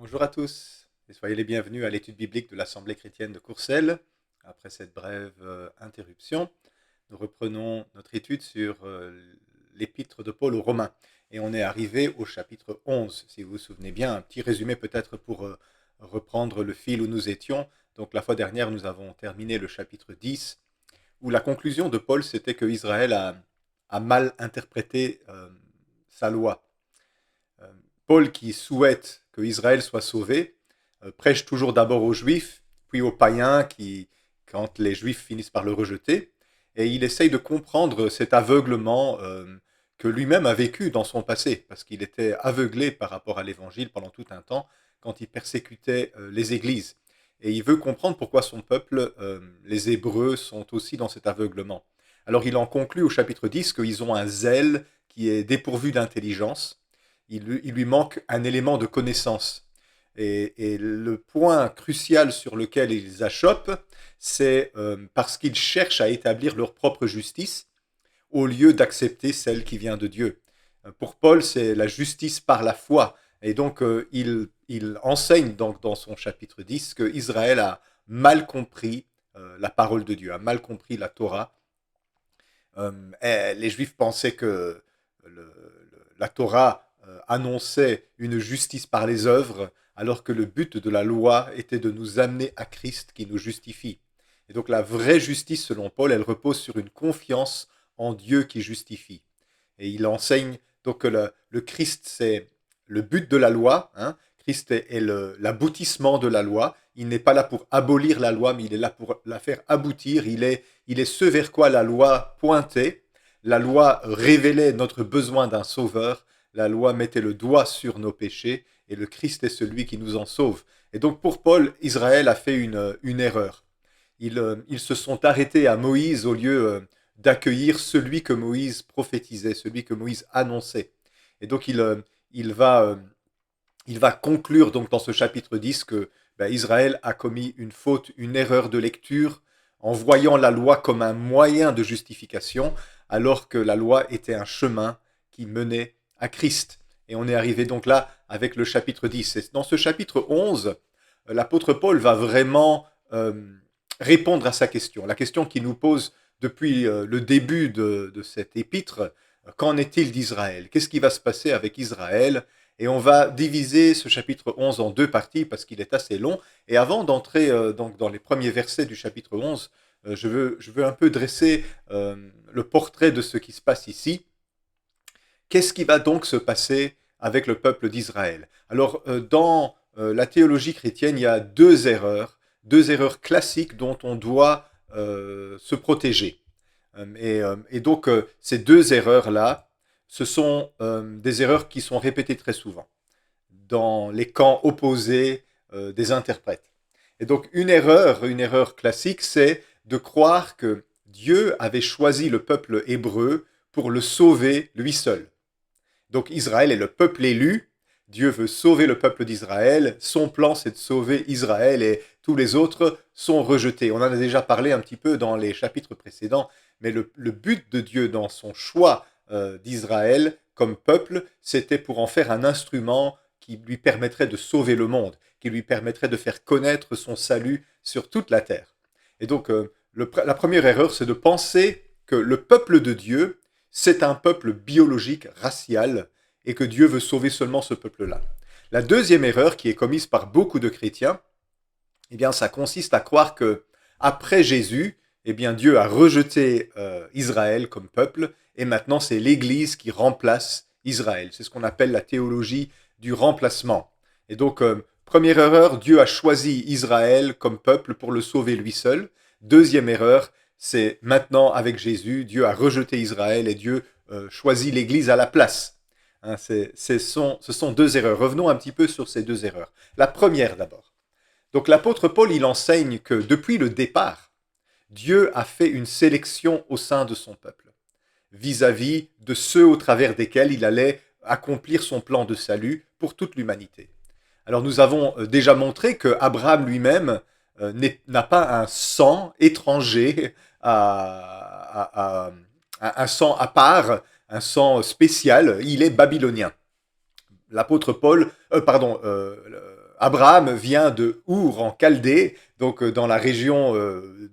Bonjour à tous et soyez les bienvenus à l'étude biblique de l'Assemblée chrétienne de Courcelles. Après cette brève interruption, nous reprenons notre étude sur l'épître de Paul aux Romains. Et on est arrivé au chapitre 11, si vous vous souvenez bien. Un petit résumé peut-être pour reprendre le fil où nous étions. Donc la fois dernière, nous avons terminé le chapitre 10, où la conclusion de Paul, c'était que Israël a mal interprété sa loi. Paul, qui souhaite que Israël soit sauvé, prêche toujours d'abord aux Juifs, puis aux païens, quand les Juifs finissent par le rejeter. Et il essaye de comprendre cet aveuglement que lui-même a vécu dans son passé, parce qu'il était aveuglé par rapport à l'Évangile pendant tout un temps, quand il persécutait les églises. Et il veut comprendre pourquoi son peuple, les Hébreux, sont aussi dans cet aveuglement. Alors il en conclut au chapitre 10 qu'ils ont un zèle qui est dépourvu d'intelligence. Il lui manque un élément de connaissance. Et le point crucial sur lequel ils achoppent, c'est parce qu'ils cherchent à établir leur propre justice au lieu d'accepter celle qui vient de Dieu. Pour Paul, c'est la justice par la foi. Et donc, il enseigne donc, dans son chapitre 10 que Israël a mal compris la parole de Dieu, a mal compris la Torah. Les Juifs pensaient que la Torah annonçait une justice par les œuvres, alors que le but de la loi était de nous amener à Christ qui nous justifie. Et donc la vraie justice, selon Paul, elle repose sur une confiance en Dieu qui justifie. Et il enseigne donc que le Christ, c'est le but de la loi. Hein. Christ est l'aboutissement de la loi. Il n'est pas là pour abolir la loi, mais il est là pour la faire aboutir. Il est ce vers quoi la loi pointait. La loi révélait notre besoin d'un sauveur. La loi mettait le doigt sur nos péchés. Et le Christ est celui qui nous en sauve. Et donc pour Paul, Israël a fait une erreur. Ils se sont arrêtés à Moïse au lieu d'accueillir celui que Moïse prophétisait, celui que Moïse annonçait. Et donc il va conclure donc dans ce chapitre 10 que Israël a commis une faute, une erreur de lecture en voyant la loi comme un moyen de justification, alors que la loi était un chemin qui menait à Christ. Et on est arrivé donc là avec le chapitre 10. Et dans ce chapitre 11, l'apôtre Paul va vraiment répondre à sa question. La question qu'il nous pose depuis le début de cet épître, qu'en est-il d'Israël? Qu'est-ce qui va se passer avec Israël? Et on va diviser ce chapitre 11 en deux parties parce qu'il est assez long. Et avant d'entrer donc dans les premiers versets du chapitre 11, je veux un peu dresser le portrait de ce qui se passe ici. Qu'est-ce qui va donc se passer avec le peuple d'Israël? Alors, dans la théologie chrétienne, il y a deux erreurs classiques dont on doit se protéger. Et donc, ces deux erreurs-là, ce sont des erreurs qui sont répétées très souvent dans les camps opposés des interprètes. Et donc, une erreur classique, c'est de croire que Dieu avait choisi le peuple hébreu pour le sauver lui seul. Donc Israël est le peuple élu. Dieu veut sauver le peuple d'Israël. Son plan, c'est de sauver Israël et tous les autres sont rejetés. On en a déjà parlé un petit peu dans les chapitres précédents, mais le but de Dieu dans son choix d'Israël comme peuple, c'était pour en faire un instrument qui lui permettrait de sauver le monde, qui lui permettrait de faire connaître son salut sur toute la terre. Et donc, la première erreur, c'est de penser que le peuple de Dieu, c'est un peuple biologique, racial, et que Dieu veut sauver seulement ce peuple-là. La deuxième erreur qui est commise par beaucoup de chrétiens, eh bien, ça consiste à croire que après Jésus, eh bien, Dieu a rejeté Israël comme peuple, et maintenant c'est l'Église qui remplace Israël. C'est ce qu'on appelle la théologie du remplacement. Et donc, première erreur, Dieu a choisi Israël comme peuple pour le sauver lui seul. Deuxième erreur, c'est maintenant avec Jésus, Dieu a rejeté Israël et Dieu choisit l'Église à la place. Hein, ce sont deux erreurs. Revenons un petit peu sur ces deux erreurs. La première d'abord. Donc l'apôtre Paul, il enseigne que depuis le départ, Dieu a fait une sélection au sein de son peuple, vis-à-vis de ceux au travers desquels il allait accomplir son plan de salut pour toute l'humanité. Alors nous avons déjà montré que Abraham lui-même n'a pas un sang étranger, un sang à part, un sang spécial, il est babylonien. L'apôtre Paul, Abraham vient de Our en Chaldée, donc dans la région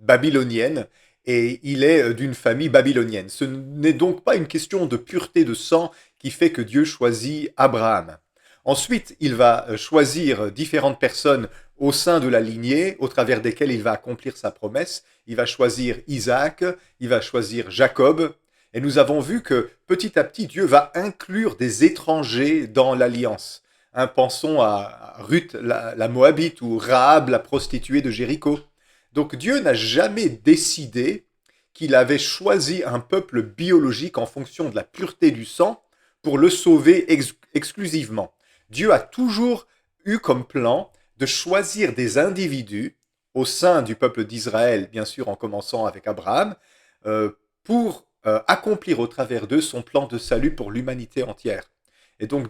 babylonienne, et il est d'une famille babylonienne. Ce n'est donc pas une question de pureté de sang qui fait que Dieu choisit Abraham. Ensuite, il va choisir différentes personnes au sein de la lignée, au travers desquelles il va accomplir sa promesse. Il va choisir Isaac, il va choisir Jacob, et nous avons vu que petit à petit, Dieu va inclure des étrangers dans l'alliance. Pensons à Ruth, la Moabite, ou Rahab, la prostituée de Jéricho. Donc Dieu n'a jamais décidé qu'il avait choisi un peuple biologique en fonction de la pureté du sang pour le sauver exclusivement. Dieu a toujours eu comme plan de choisir des individus au sein du peuple d'Israël, bien sûr en commençant avec Abraham, pour accomplir au travers d'eux son plan de salut pour l'humanité entière. Et donc,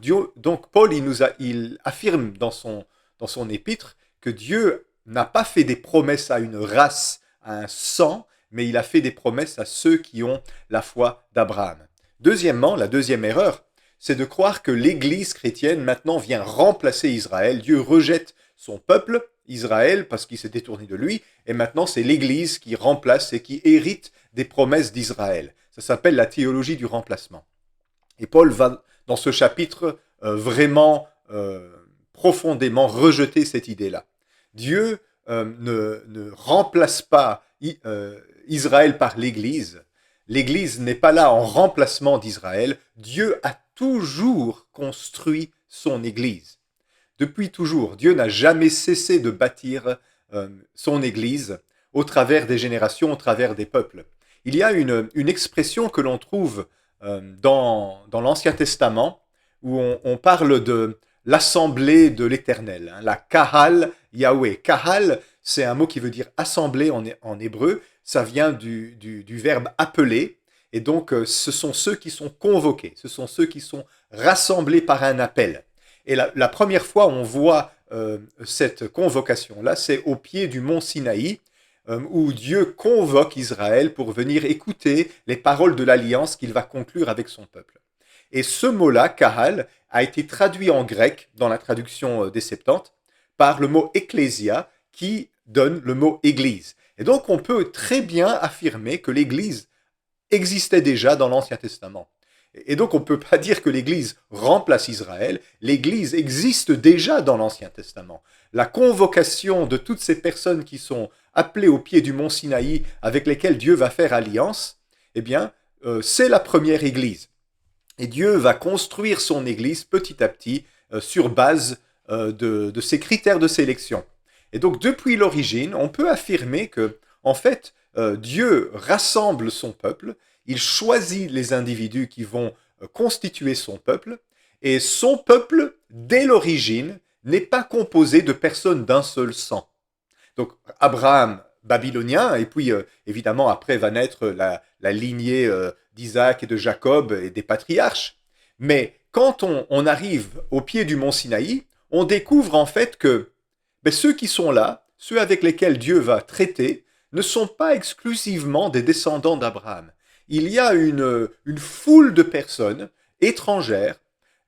Paul, il affirme dans son épître que Dieu n'a pas fait des promesses à une race, à un sang, mais il a fait des promesses à ceux qui ont la foi d'Abraham. Deuxièmement, la deuxième erreur, c'est de croire que l'Église chrétienne maintenant vient remplacer Israël. Dieu rejette son peuple, Israël, parce qu'il s'est détourné de lui, et maintenant c'est l'Église qui remplace et qui hérite des promesses d'Israël. Ça s'appelle la théologie du remplacement. Et Paul va, dans ce chapitre, vraiment profondément rejeter cette idée-là. Dieu ne remplace pas Israël par l'Église. L'Église n'est pas là en remplacement d'Israël. Dieu a toujours construit son Église. Depuis toujours, Dieu n'a jamais cessé de bâtir son Église au travers des générations, au travers des peuples. Il y a une expression que l'on trouve dans l'Ancien Testament où on parle de l'assemblée de l'Éternel, la Kahal Yahweh. Kahal, c'est un mot qui veut dire assemblée en hébreu. Ça vient du verbe appeler. Et donc, ce sont ceux qui sont convoqués. Ce sont ceux qui sont rassemblés par un appel. Et la première fois où on voit cette convocation-là, c'est au pied du mont Sinaï, où Dieu convoque Israël pour venir écouter les paroles de l'alliance qu'il va conclure avec son peuple. Et ce mot-là, Kahal, a été traduit en grec, dans la traduction des Septante, par le mot ecclésia, qui donne le mot église. Et donc on peut très bien affirmer que l'église existait déjà dans l'Ancien Testament. Et donc on ne peut pas dire que l'Église remplace Israël, l'Église existe déjà dans l'Ancien Testament. La convocation de toutes ces personnes qui sont appelées au pied du mont Sinaï, avec lesquelles Dieu va faire alliance, eh bien, c'est la première Église. Et Dieu va construire son Église petit à petit sur base de ces critères de sélection. Et donc depuis l'origine, on peut affirmer que, en fait, Dieu rassemble son peuple, il choisit les individus qui vont constituer son peuple, et son peuple, dès l'origine, n'est pas composé de personnes d'un seul sang. Donc Abraham, babylonien, et puis évidemment après va naître la lignée d'Isaac et de Jacob et des patriarches. Mais quand on arrive au pied du mont Sinaï, on découvre en fait que ceux qui sont là, ceux avec lesquels Dieu va traiter, ne sont pas exclusivement des descendants d'Abraham. Il y a une foule de personnes étrangères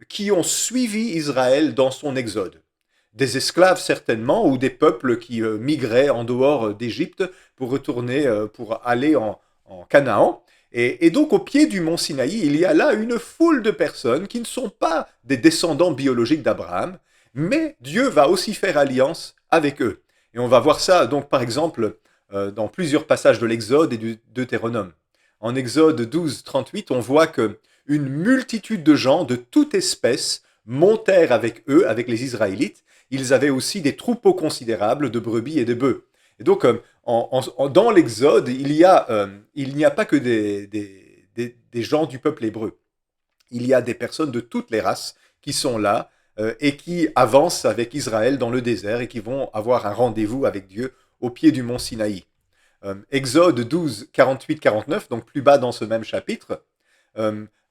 qui ont suivi Israël dans son exode. Des esclaves certainement, ou des peuples qui migraient en dehors d'Égypte pour retourner, pour aller en Canaan. Et donc au pied du mont Sinaï, il y a là une foule de personnes qui ne sont pas des descendants biologiques d'Abraham, mais Dieu va aussi faire alliance avec eux. Et on va voir ça donc par exemple dans plusieurs passages de l'Exode et du Deutéronome. En Exode 12, 38, on voit que une multitude de gens de toute espèce montèrent avec eux, avec les Israélites. Ils avaient aussi des troupeaux considérables de brebis et de bœufs. Et donc, dans l'Exode, il n'y a pas que des gens du peuple hébreu. Il y a des personnes de toutes les races qui sont là et qui avancent avec Israël dans le désert et qui vont avoir un rendez-vous avec Dieu au pied du mont Sinaï. Exode 12, 48-49, donc plus bas dans ce même chapitre.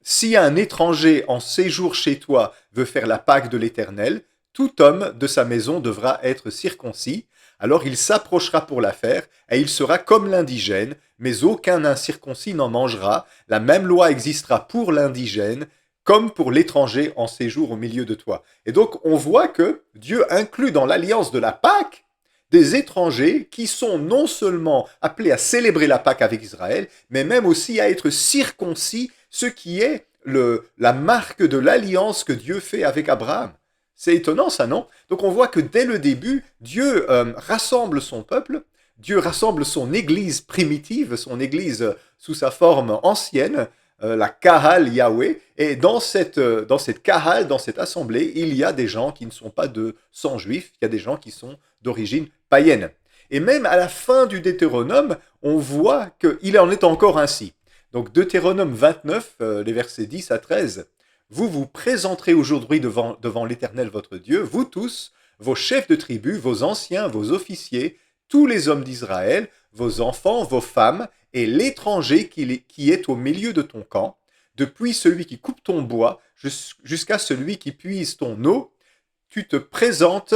Si un étranger en séjour chez toi veut faire la Pâque de l'Éternel, tout homme de sa maison devra être circoncis. Alors il s'approchera pour la faire, et il sera comme l'indigène, mais aucun incirconcis n'en mangera. La même loi existera pour l'indigène comme pour l'étranger en séjour au milieu de toi. Et donc, on voit que Dieu inclut dans l'alliance de la Pâque des étrangers qui sont non seulement appelés à célébrer la Pâque avec Israël, mais même aussi à être circoncis, ce qui est la marque de l'alliance que Dieu fait avec Abraham. C'est étonnant ça, non? Donc on voit que dès le début, Dieu rassemble son peuple, Dieu rassemble son église primitive, son église sous sa forme ancienne, la Kahal Yahweh, et dans cette Kahal, dans cette assemblée, il y a des gens qui ne sont pas de sang juif, il y a des gens qui sont d'origine païenne. Et même à la fin du Deutéronome, on voit qu'il en est encore ainsi. Donc Deutéronome 29, les versets 10 à 13, vous vous présenterez aujourd'hui devant l'Éternel votre Dieu, vous tous, vos chefs de tribu, vos anciens, vos officiers, tous les hommes d'Israël, vos enfants, vos femmes, et l'étranger qui est au milieu de ton camp, depuis celui qui coupe ton bois jusqu'à celui qui puise ton eau, tu te présentes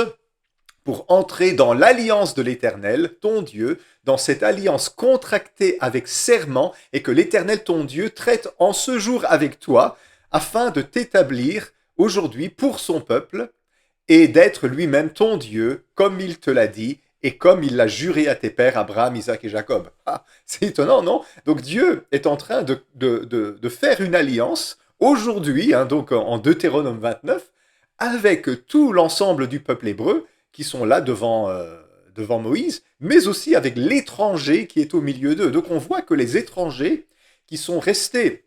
pour entrer dans l'alliance de l'Éternel, ton Dieu, dans cette alliance contractée avec serment, et que l'Éternel, ton Dieu, traite en ce jour avec toi, afin de t'établir aujourd'hui pour son peuple, et d'être lui-même ton Dieu, comme il te l'a dit, et comme il l'a juré à tes pères, Abraham, Isaac et Jacob. Ah, c'est étonnant, non? Donc Dieu est en train de faire une alliance, aujourd'hui, donc en Deutéronome 29, avec tout l'ensemble du peuple hébreu, qui sont là devant Moïse, mais aussi avec l'étranger qui est au milieu d'eux. Donc on voit que les étrangers qui sont restés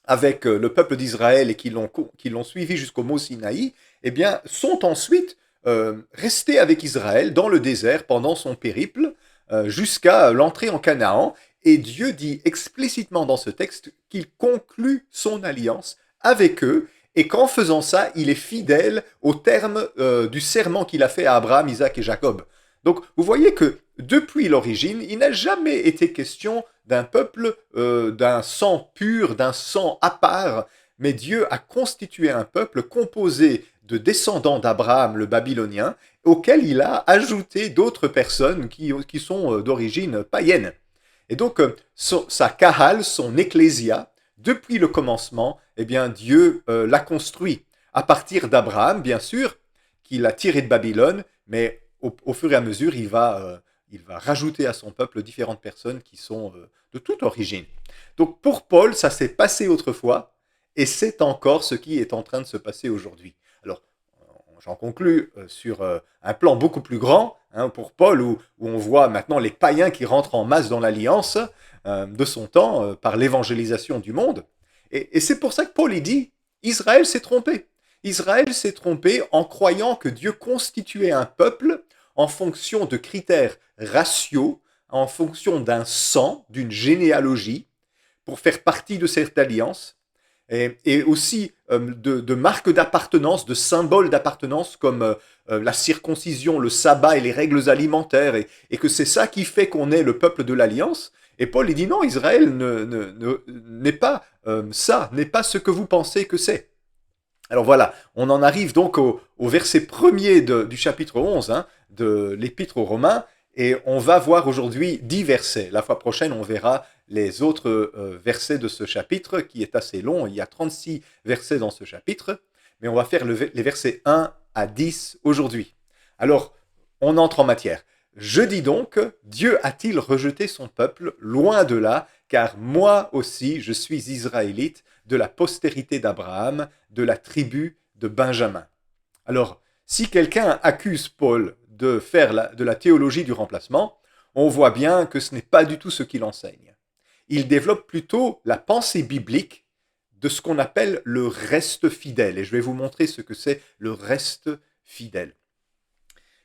avec le peuple d'Israël et qui l'ont suivi jusqu'au mont Sinaï, eh bien, sont ensuite restés avec Israël dans le désert pendant son périple jusqu'à l'entrée en Canaan. Et Dieu dit explicitement dans ce texte qu'il conclut son alliance avec eux et qu'en faisant ça, il est fidèle au terme du serment qu'il a fait à Abraham, Isaac et Jacob. Donc, vous voyez que depuis l'origine, il n'a jamais été question d'un peuple, d'un sang pur, d'un sang à part, mais Dieu a constitué un peuple composé de descendants d'Abraham, le Babylonien, auquel il a ajouté d'autres personnes qui sont d'origine païenne. Et donc, sa Kahal, son ecclésia, depuis le commencement, eh bien, Dieu l'a construit. À partir d'Abraham, bien sûr, qu'il a tiré de Babylone, mais au fur et à mesure, il va rajouter à son peuple différentes personnes qui sont de toute origine. Donc pour Paul, ça s'est passé autrefois, et c'est encore ce qui est en train de se passer aujourd'hui. Alors, j'en conclus sur un plan beaucoup plus grand, pour Paul, où on voit maintenant les païens qui rentrent en masse dans l'alliance de son temps par l'évangélisation du monde. Et c'est pour ça que Paul dit, Israël s'est trompé. Israël s'est trompé en croyant que Dieu constituait un peuple en fonction de critères raciaux, en fonction d'un sang, d'une généalogie, pour faire partie de cette alliance, et aussi de marques d'appartenance, de symboles d'appartenance comme la circoncision, le sabbat et les règles alimentaires, et que c'est ça qui fait qu'on est le peuple de l'alliance. Et Paul il dit non, Israël n'est pas ça, n'est pas ce que vous pensez que c'est. Alors voilà, on en arrive donc au verset premier du chapitre 11 de l'Épître aux Romains, et on va voir aujourd'hui 10 versets. La fois prochaine, on verra les autres versets de ce chapitre, qui est assez long. Il y a 36 versets dans ce chapitre, mais on va faire les versets 1 à 10 aujourd'hui. Alors, on entre en matière. Je dis donc, Dieu a-t-il rejeté son peuple? Loin de là, car moi aussi, je suis israélite, de la postérité d'Abraham, de la tribu de Benjamin. Alors, si quelqu'un accuse Paul de faire de la théologie du remplacement, on voit bien que ce n'est pas du tout ce qu'il enseigne. Il développe plutôt la pensée biblique de ce qu'on appelle le reste fidèle. Et je vais vous montrer ce que c'est le reste fidèle.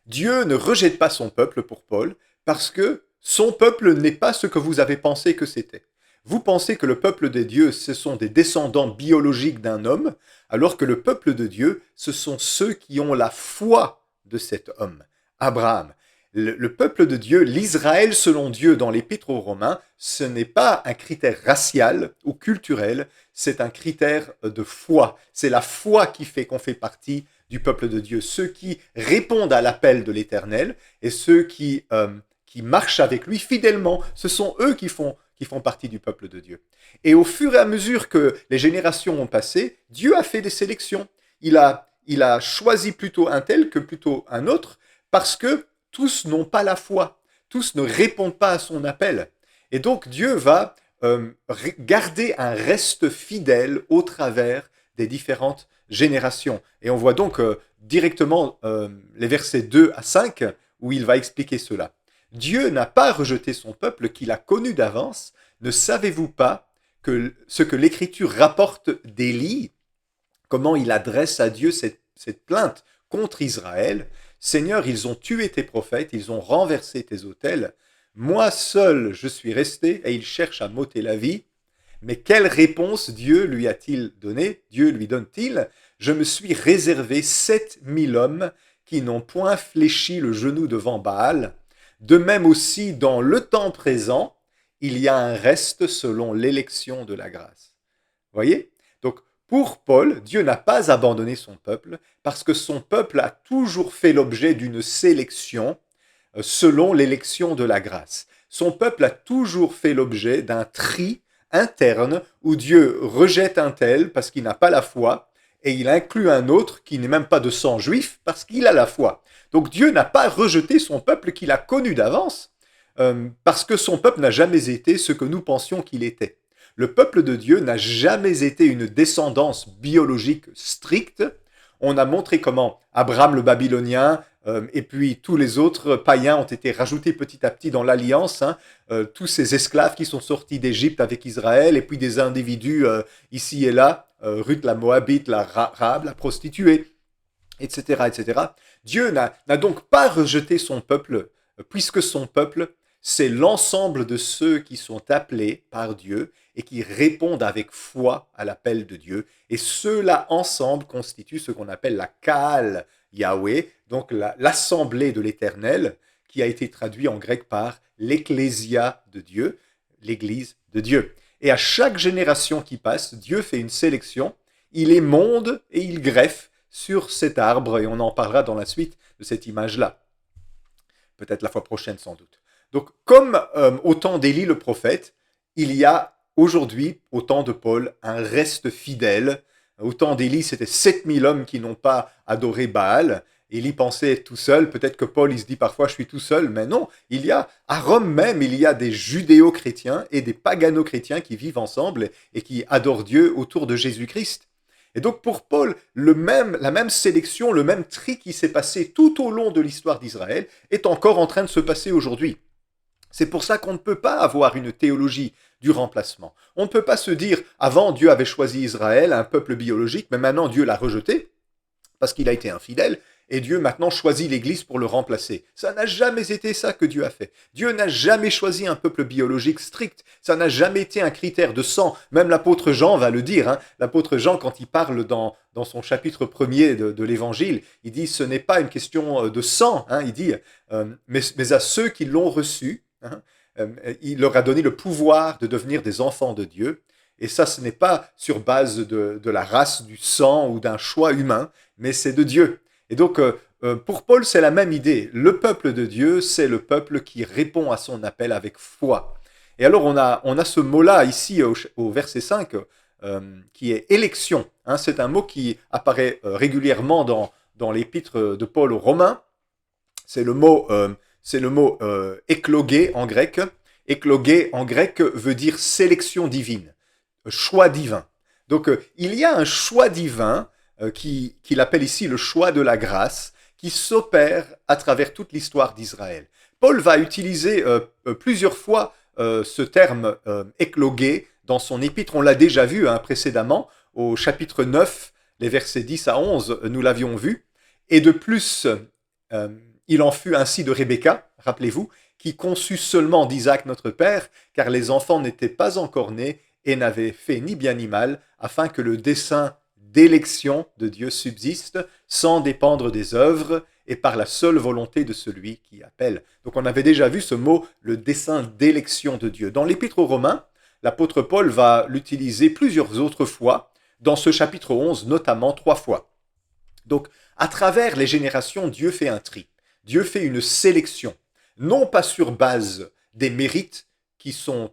Dieu ne rejette pas son peuple pour Paul, parce que son peuple n'est pas ce que vous avez pensé que c'était. Vous pensez que le peuple de Dieu, ce sont des descendants biologiques d'un homme, alors que le peuple de Dieu, ce sont ceux qui ont la foi de cet homme, Abraham. Le peuple de Dieu, l'Israël selon Dieu dans l'Épître aux Romains, ce n'est pas un critère racial ou culturel, c'est un critère de foi. C'est la foi qui fait qu'on fait partie du peuple de Dieu. Ceux qui répondent à l'appel de l'Éternel et ceux qui marchent avec lui fidèlement, ce sont eux qui font qui font partie du peuple de Dieu. Et au fur et à mesure que les générations ont passé, Dieu a fait des sélections. Il a choisi plutôt un tel que plutôt un autre, parce que tous n'ont pas la foi, tous ne répondent pas à son appel. Et donc Dieu va garder un reste fidèle au travers des différentes générations. Et on voit donc directement les versets 2 à 5 où il va expliquer cela. Dieu n'a pas rejeté son peuple qu'il a connu d'avance. Ne savez-vous pas que ce que l'Écriture rapporte d'Élie, comment il adresse à Dieu cette plainte contre Israël? Seigneur, ils ont tué tes prophètes, ils ont renversé tes autels. Moi seul, je suis resté et ils cherchent à m'ôter la vie. Mais quelle réponse Dieu lui a-t-il donné? Dieu lui donne-t-il? Je me suis réservé 7000 hommes qui n'ont point fléchi le genou devant Baal. De même aussi, dans le temps présent, il y a un reste selon l'élection de la grâce. Voyez? Donc, pour Paul, Dieu n'a pas abandonné son peuple parce que son peuple a toujours fait l'objet d'une sélection selon l'élection de la grâce. Son peuple a toujours fait l'objet d'un tri interne où Dieu rejette un tel parce qu'il n'a pas la foi et il inclut un autre qui n'est même pas de sang juif parce qu'il a la foi. Donc Dieu n'a pas rejeté son peuple qu'il a connu d'avance parce que son peuple n'a jamais été ce que nous pensions qu'il était. Le peuple de Dieu n'a jamais été une descendance biologique stricte. On a montré comment Abraham le Babylonien et puis tous les autres païens ont été rajoutés petit à petit dans l'alliance. Tous ces esclaves qui sont sortis d'Égypte avec Israël et puis des individus ici et là, Ruth la Moabite, la Rahab, la prostituée, etc. etc. Dieu n'a donc pas rejeté son peuple puisque son peuple, c'est l'ensemble de ceux qui sont appelés par Dieu et qui répondent avec foi à l'appel de Dieu. Et ceux-là ensemble constituent ce qu'on appelle la Kaal Yahweh, donc l'assemblée de l'Éternel, qui a été traduit en grec par l'Ecclésia de Dieu, l'Église de Dieu. Et à chaque génération qui passe, Dieu fait une sélection, il émonde et il greffe sur cet arbre, et on en parlera dans la suite de cette image-là. Peut-être la fois prochaine sans doute. Donc, comme au temps d'Élie le prophète, il y a aujourd'hui, au temps de Paul, un reste fidèle. Au temps d'Élie, c'était 7000 hommes qui n'ont pas adoré Baal. Élie pensait être tout seul. Peut-être que Paul, il se dit parfois, je suis tout seul. Mais non, il y a, à Rome même, il y a des judéo-chrétiens et des pagano-chrétiens qui vivent ensemble et qui adorent Dieu autour de Jésus-Christ. Et donc pour Paul, la même sélection, le même tri qui s'est passé tout au long de l'histoire d'Israël est encore en train de se passer aujourd'hui. C'est pour ça qu'on ne peut pas avoir une théologie du remplacement. On ne peut pas se dire, avant Dieu avait choisi Israël, un peuple biologique, mais maintenant Dieu l'a rejeté, parce qu'il a été infidèle, et Dieu maintenant choisit l'Église pour le remplacer. Ça n'a jamais été ça que Dieu a fait. Dieu n'a jamais choisi un peuple biologique strict. Ça n'a jamais été un critère de sang. Même l'apôtre Jean va le dire. L'apôtre Jean, quand il parle dans son chapitre 1er de l'Évangile, il dit, ce n'est pas une question de sang. Il dit, mais à ceux qui l'ont reçu, il leur a donné le pouvoir de devenir des enfants de Dieu. Et ça, ce n'est pas sur base de la race, du sang ou d'un choix humain, mais c'est de Dieu. Et donc, pour Paul, c'est la même idée. Le peuple de Dieu, c'est le peuple qui répond à son appel avec foi. Et alors, on a ce mot-là ici au verset 5, qui est élection. C'est un mot qui apparaît régulièrement dans l'épître de Paul aux Romains. C'est le mot éklogé en grec. Éklogé en grec veut dire sélection divine, choix divin. Donc, il y a un choix divin qu'il appelle ici le choix de la grâce, qui s'opère à travers toute l'histoire d'Israël. Paul va utiliser plusieurs fois ce terme éklogé dans son épître. On l'a déjà vu précédemment, au chapitre 9, les versets 10 à 11, nous l'avions vu. Et de plus, il en fut ainsi de Rebecca, rappelez-vous, qui conçut seulement d'Isaac notre père, car les enfants n'étaient pas encore nés et n'avaient fait ni bien ni mal, afin que le dessein d'élection de Dieu subsiste sans dépendre des œuvres et par la seule volonté de celui qui appelle. Donc on avait déjà vu ce mot, le dessein d'élection de Dieu. Dans l'Épître aux Romains, l'apôtre Paul va l'utiliser plusieurs autres fois, dans ce chapitre 11 notamment 3 fois. Donc à travers les générations, Dieu fait un tri. Dieu fait une sélection, non pas sur base des mérites qui sont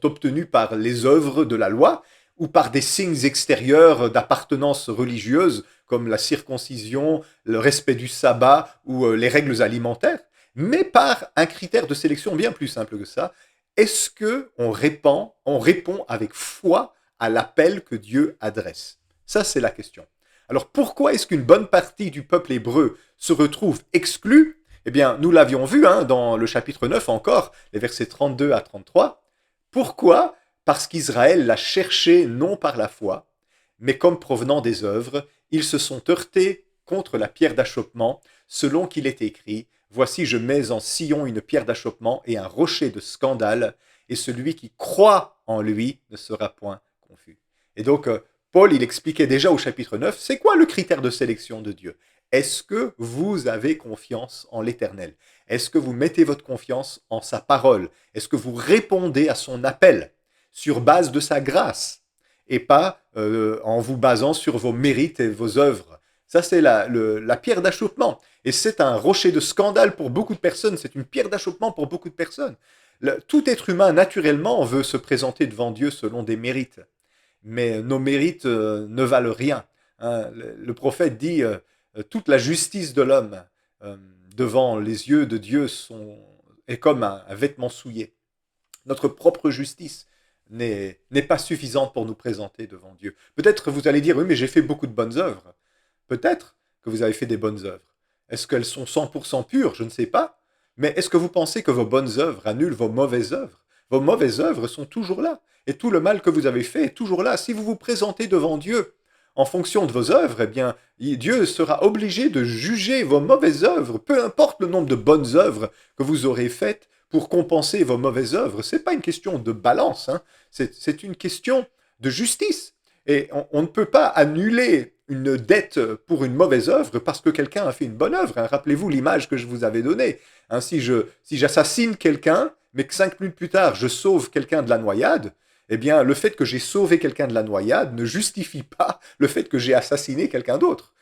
obtenus par les œuvres de la loi ou par des signes extérieurs d'appartenance religieuse, comme la circoncision, le respect du sabbat ou les règles alimentaires, mais par un critère de sélection bien plus simple que ça. Est-ce qu'on répond avec foi à l'appel que Dieu adresse? Ça, c'est la question. Alors pourquoi est-ce qu'une bonne partie du peuple hébreu se retrouve exclue? Eh bien, nous l'avions vu dans le chapitre 9 encore, les versets 32 à 33. Pourquoi? Parce qu'Israël l'a cherché non par la foi, mais comme provenant des œuvres. Ils se sont heurtés contre la pierre d'achoppement, selon qu'il est écrit, « Voici, je mets en Sion une pierre d'achoppement et un rocher de scandale, et celui qui croit en lui ne sera point confus. » Et donc, Paul, il expliquait déjà au chapitre 9, c'est quoi le critère de sélection de Dieu? Est-ce que vous avez confiance en l'Éternel? Est-ce que vous mettez votre confiance en sa parole? Est-ce que vous répondez à son appel sur base de sa grâce et pas en vous basant sur vos mérites et vos œuvres? Ça, c'est la pierre d'achoppement. Et c'est un rocher de scandale pour beaucoup de personnes. C'est une pierre d'achoppement pour beaucoup de personnes. Tout être humain, naturellement, veut se présenter devant Dieu selon des mérites. Mais nos mérites ne valent rien. Le prophète dit toute la justice de l'homme devant les yeux de Dieu est comme un vêtement souillé. Notre propre justice n'est pas suffisante pour nous présenter devant Dieu. Peut-être vous allez dire, oui, mais j'ai fait beaucoup de bonnes œuvres. Peut-être que vous avez fait des bonnes œuvres. Est-ce qu'elles sont 100% pures? Je ne sais pas. Mais est-ce que vous pensez que vos bonnes œuvres annulent vos mauvaises œuvres? Vos mauvaises œuvres sont toujours là. Et tout le mal que vous avez fait est toujours là. Si vous vous présentez devant Dieu en fonction de vos œuvres, eh bien, Dieu sera obligé de juger vos mauvaises œuvres, peu importe le nombre de bonnes œuvres que vous aurez faites pour compenser vos mauvaises œuvres. Ce n'est pas une question de balance, c'est une question de justice. Et on ne peut pas annuler une dette pour une mauvaise œuvre parce que quelqu'un a fait une bonne œuvre. Rappelez-vous l'image que je vous avais donnée. Si j'assassine quelqu'un, mais que 5 minutes plus tard, je sauve quelqu'un de la noyade, eh bien, le fait que j'ai sauvé quelqu'un de la noyade ne justifie pas le fait que j'ai assassiné quelqu'un d'autre.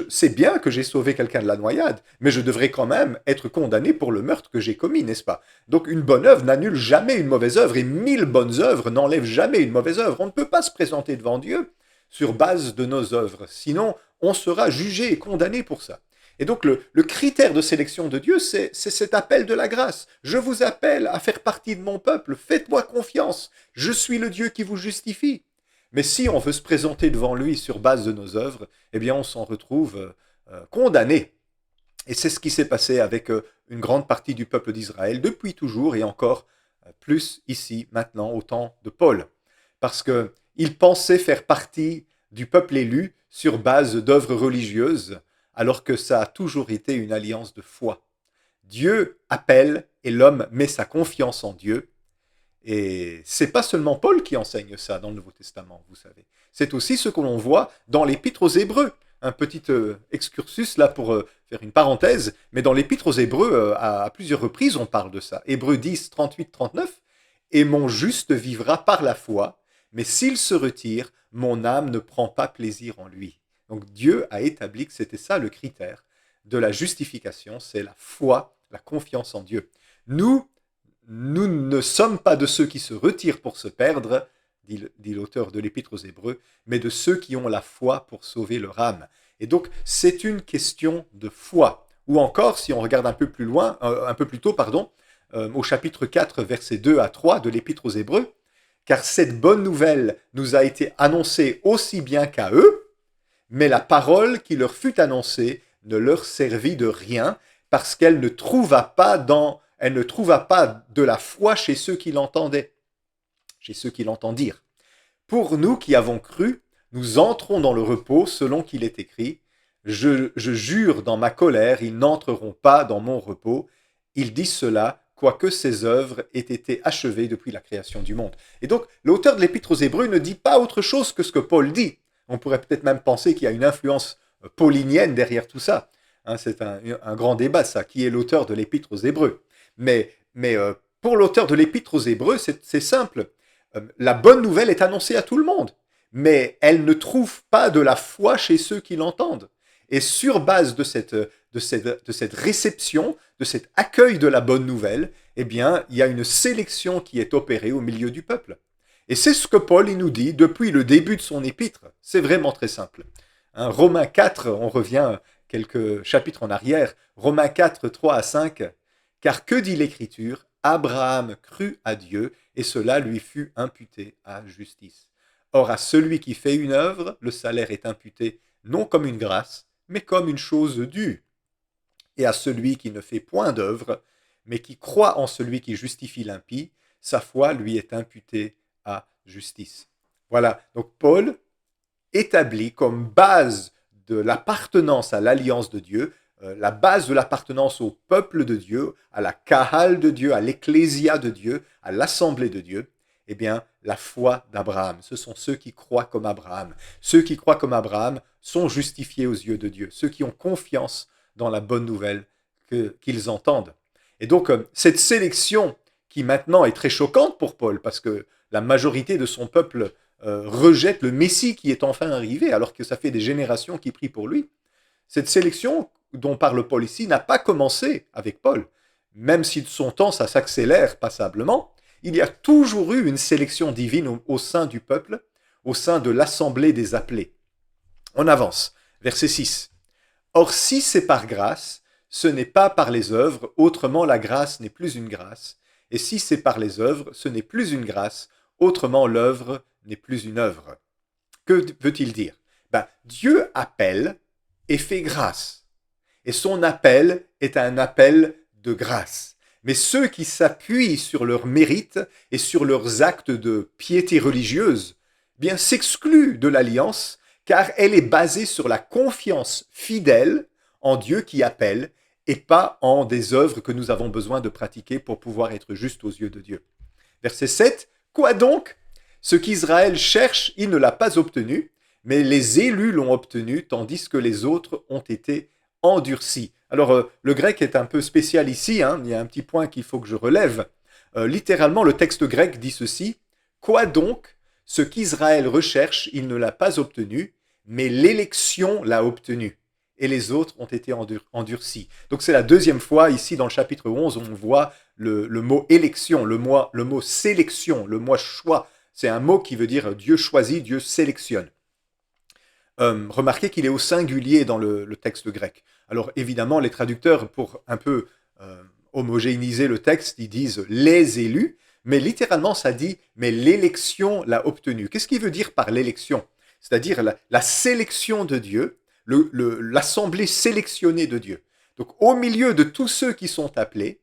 C'est bien que j'ai sauvé quelqu'un de la noyade, mais je devrais quand même être condamné pour le meurtre que j'ai commis, n'est-ce pas? Donc une bonne œuvre n'annule jamais une mauvaise œuvre, et 1000 bonnes œuvres n'enlèvent jamais une mauvaise œuvre. On ne peut pas se présenter devant Dieu sur base de nos œuvres, sinon on sera jugé et condamné pour ça. Et donc le critère de sélection de Dieu, c'est cet appel de la grâce. Je vous appelle à faire partie de mon peuple, faites-moi confiance, je suis le Dieu qui vous justifie. Mais si on veut se présenter devant lui sur base de nos œuvres, eh bien on s'en retrouve condamné. Et c'est ce qui s'est passé avec une grande partie du peuple d'Israël depuis toujours et encore plus ici, maintenant, au temps de Paul. Parce qu'ils pensaient faire partie du peuple élu sur base d'œuvres religieuses, alors que ça a toujours été une alliance de foi. Dieu appelle et l'homme met sa confiance en Dieu. Et c'est pas seulement Paul qui enseigne ça dans le Nouveau Testament, vous savez. C'est aussi ce que l'on voit dans l'Épître aux Hébreux. Un petit excursus là pour faire une parenthèse, mais dans l'Épître aux Hébreux, à plusieurs reprises, on parle de ça. Hébreux 10, 38, 39. « Et mon juste vivra par la foi, mais s'il se retire, mon âme ne prend pas plaisir en lui. » Donc Dieu a établi que c'était ça le critère de la justification, c'est la foi, la confiance en Dieu. Nous ne sommes pas de ceux qui se retirent pour se perdre, dit l'auteur de l'Épître aux Hébreux, mais de ceux qui ont la foi pour sauver leur âme. Et donc, c'est une question de foi. Ou encore, si on regarde un peu plus loin, un peu plus tôt, au chapitre 4, versets 2 à 3 de l'Épître aux Hébreux, « Car cette bonne nouvelle nous a été annoncée aussi bien qu'à eux, mais la parole qui leur fut annoncée ne leur servit de rien, parce qu'elle ne trouva pas de la foi chez ceux qui l'entendaient, chez ceux qui l'entendirent. Pour nous qui avons cru, nous entrons dans le repos selon qu'il est écrit, je jure dans ma colère, ils n'entreront pas dans mon repos. Il dit cela, quoique ses œuvres aient été achevées depuis la création du monde. » Et donc, l'auteur de l'Épître aux Hébreux ne dit pas autre chose que ce que Paul dit. On pourrait peut-être même penser qu'il y a une influence paulinienne derrière tout ça. C'est un grand débat, ça, qui est l'auteur de l'Épître aux Hébreux. Mais pour l'auteur de l'Épître aux Hébreux, c'est simple. La bonne nouvelle est annoncée à tout le monde, mais elle ne trouve pas de la foi chez ceux qui l'entendent. Et sur base de cette réception, de cet accueil de la bonne nouvelle, eh bien, il y a une sélection qui est opérée au milieu du peuple. Et c'est ce que Paul il nous dit depuis le début de son épître. C'est vraiment très simple. Hein, Romains 4, on revient quelques chapitres en arrière, Romains 4, 3 à 5, car que dit l'Écriture? Abraham crut à Dieu, et cela lui fut imputé à justice. Or, à celui qui fait une œuvre, le salaire est imputé non comme une grâce, mais comme une chose due. Et à celui qui ne fait point d'œuvre, mais qui croit en celui qui justifie l'impie, sa foi lui est imputée à justice. Voilà, donc Paul établit comme base de l'appartenance à l'alliance de Dieu, la base de l'appartenance au peuple de Dieu, à la kahal de Dieu, à l'ecclésia de Dieu, à l'assemblée de Dieu, eh bien, la foi d'Abraham. Ce sont ceux qui croient comme Abraham. Ceux qui croient comme Abraham sont justifiés aux yeux de Dieu. Ceux qui ont confiance dans la bonne nouvelle qu'ils entendent. Et donc, cette sélection qui maintenant est très choquante pour Paul, parce que la majorité de son peuple rejette le Messie qui est enfin arrivé, alors que ça fait des générations qui prient pour lui. Cette sélection dont parle Paul ici n'a pas commencé avec Paul. Même si de son temps ça s'accélère passablement, il y a toujours eu une sélection divine au sein du peuple, au sein de l'assemblée des appelés. On avance. Verset 6. Or, si c'est par grâce, ce n'est pas par les œuvres, autrement la grâce n'est plus une grâce. Et si c'est par les œuvres, ce n'est plus une grâce, autrement l'œuvre n'est plus une œuvre. Que veut-il dire? Dieu appelle et fait grâce. Et son appel est un appel de grâce. Mais ceux qui s'appuient sur leurs mérites et sur leurs actes de piété religieuse, bien s'excluent de l'alliance, car elle est basée sur la confiance fidèle en Dieu qui appelle et pas en des œuvres que nous avons besoin de pratiquer pour pouvoir être justes aux yeux de Dieu. Verset 7. Quoi donc? Ce qu'Israël cherche, il ne l'a pas obtenu, mais les élus l'ont obtenu, tandis que les autres ont été endurcis. Alors, le grec est un peu spécial ici, hein, il y a un petit point qu'il faut que je relève. Littéralement, le texte grec dit ceci. Quoi donc? Ce qu'Israël recherche, il ne l'a pas obtenu, mais l'élection l'a obtenu. Et les autres ont été endurcis. Donc c'est la deuxième fois ici dans le chapitre 11 où on voit le mot élection, le mot sélection, le mot choix. C'est un mot qui veut dire Dieu choisit, Dieu sélectionne. Remarquez qu'il est au singulier dans le texte grec. Alors évidemment, les traducteurs, pour un peu homogénéiser le texte, ils disent les élus, mais littéralement ça dit mais l'élection l'a obtenu. Qu'est-ce qu'il veut dire par l'élection? C'est-à-dire la sélection de Dieu, l'assemblée sélectionnée de Dieu. Donc au milieu de tous ceux qui sont appelés,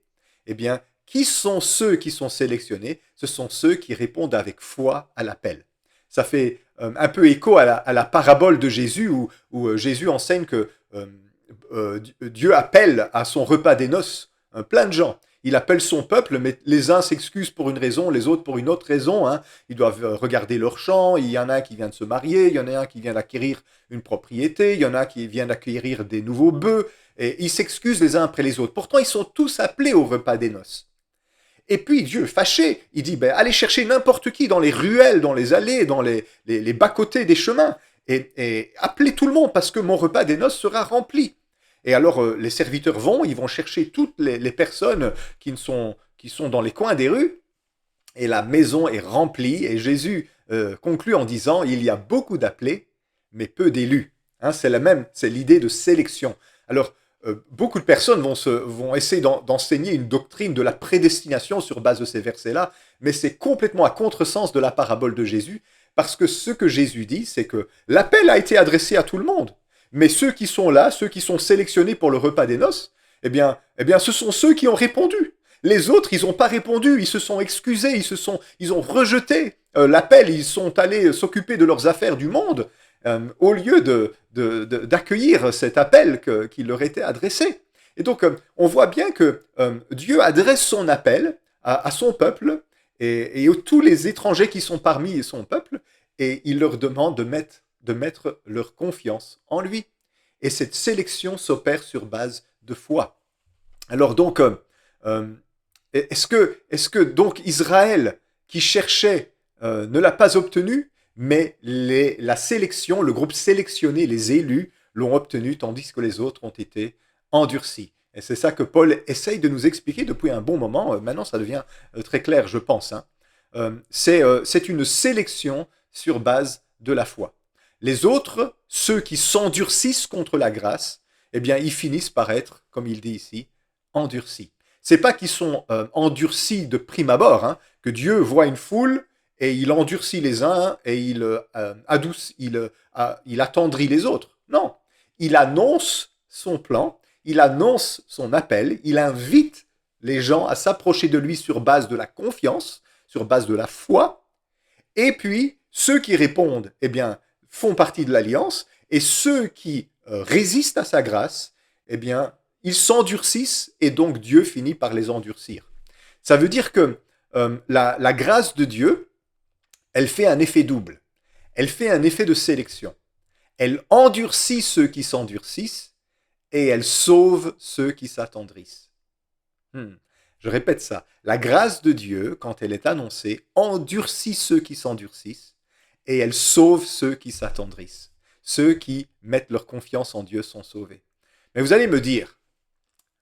eh bien, qui sont ceux qui sont sélectionnés? Ce sont ceux qui répondent avec foi à l'appel. Ça fait un peu écho à la parabole de Jésus où Jésus enseigne que Dieu appelle à son repas des noces plein de gens. Il appelle son peuple, mais les uns s'excusent pour une raison, les autres pour une autre raison. Hein. Ils doivent regarder leur champ, il y en a un qui vient de se marier, il y en a un qui vient d'acquérir une propriété, il y en a un qui vient d'acquérir des nouveaux bœufs, et ils s'excusent les uns après les autres. Pourtant, ils sont tous appelés au repas des noces. Et puis Dieu, fâché, il dit, allez chercher n'importe qui dans les ruelles, dans les allées, dans les bas-côtés des chemins, et appelez tout le monde parce que mon repas des noces sera rempli. Et alors les serviteurs ils vont chercher toutes les personnes qui sont dans les coins des rues, et la maison est remplie, et Jésus conclut en disant, il y a beaucoup d'appelés, mais peu d'élus. Hein, c'est l'idée de sélection. Alors, beaucoup de personnes vont essayer d'enseigner une doctrine de la prédestination sur base de ces versets-là, mais c'est complètement à contresens de la parabole de Jésus, parce que ce que Jésus dit, c'est que l'appel a été adressé à tout le monde, mais ceux qui sont là, ceux qui sont sélectionnés pour le repas des noces, eh bien, ce sont ceux qui ont répondu. Les autres, ils n'ont pas répondu, ils se sont excusés, ils ont rejeté l'appel, ils sont allés s'occuper de leurs affaires du monde, au lieu d'accueillir cet appel qui leur était adressé. Et donc, on voit bien que Dieu adresse son appel à son peuple et à tous les étrangers qui sont parmi son peuple, et il leur demande de mettre leur confiance en lui. Et cette sélection s'opère sur base de foi. Alors donc, est-ce que donc Israël, qui cherchait, ne l'a pas obtenu, mais la sélection, le groupe sélectionné, les élus, l'ont obtenu, tandis que les autres ont été endurcis. Et c'est ça que Paul essaye de nous expliquer depuis un bon moment. Maintenant, ça devient très clair, je pense, hein. C'est une sélection sur base de la foi. Les autres, ceux qui s'endurcissent contre la grâce, eh bien, ils finissent par être, comme il dit ici, endurcis. C'est pas qu'ils sont endurcis de prime abord, hein, que Dieu voit une foule et il endurcit les uns et il attendrit les autres. Non, il annonce son plan, il annonce son appel, il invite les gens à s'approcher de lui sur base de la confiance, sur base de la foi, et puis ceux qui répondent, eh bien, font partie de l'alliance, et ceux qui résistent à sa grâce, eh bien, ils s'endurcissent, et donc Dieu finit par les endurcir. Ça veut dire que la grâce de Dieu, elle fait un effet double. Elle fait un effet de sélection. Elle endurcit ceux qui s'endurcissent, et elle sauve ceux qui s'attendrissent. Je répète ça. La grâce de Dieu, quand elle est annoncée, endurcit ceux qui s'endurcissent et elle sauve ceux qui s'attendrissent. Ceux qui mettent leur confiance en Dieu sont sauvés. Mais vous allez me dire,